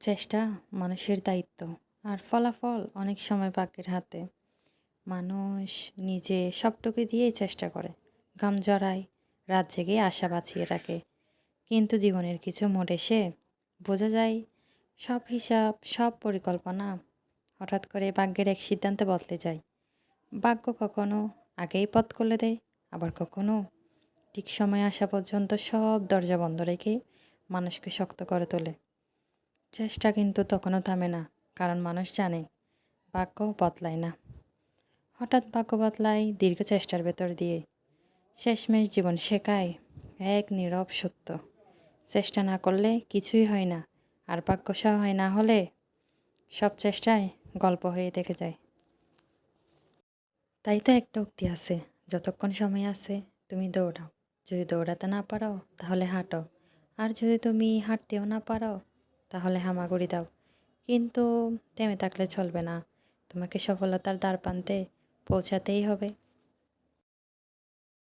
চেষ্টা মানুষের দায়িত্ব, আর ফলাফল অনেক সময় ভাগ্যের হাতে। মানুষ নিজে সবটুকু দিয়েই চেষ্টা করে, ঘাম জড়ায়, রাত জেগে আশা বাঁচিয়ে রাখে। কিন্তু জীবনের কিছু মোড় এসে বোঝা যায় সব হিসাব, সব পরিকল্পনা হঠাৎ করে ভাগ্যের এক সিদ্ধান্তে বদলে যায়। ভাগ্য কখনো আগেই পথ খুলে দেয়, আবার কখনো ঠিক সময় আসা পর্যন্ত সব দরজা বন্ধ রেখে মানুষকে শক্ত করে তোলে। চেষ্টা কিন্তু তখনও থামে না, কারণ মানুষ জানে ভাগ্য বদলায় না। হঠাৎ ভাগ্য বদলায় দীর্ঘ চেষ্টার ভেতর দিয়ে। শেষমেশ জীবন শেখায় এক নীরব সত্য: চেষ্টা না করলে কিছুই হয় না, আর ভাগ্য সহায় না হলে সব চেষ্টায় গল্প হয়ে থেকে যায়। তাই তো একটা উক্তি আছে, যতক্ষণ সময় আছে তুমি দৌড়াও, যদি দৌড়াতে না পারো তাহলে হাঁটো, আর যদি তুমি হাঁটতেও না পারো তাহলে হামাগুড়ি দাও। কিন্তু থেমে থাকলে চলবে না, তোমাকে সফলতার দ্বারপ্রান্তে পৌঁছাতেই হবে।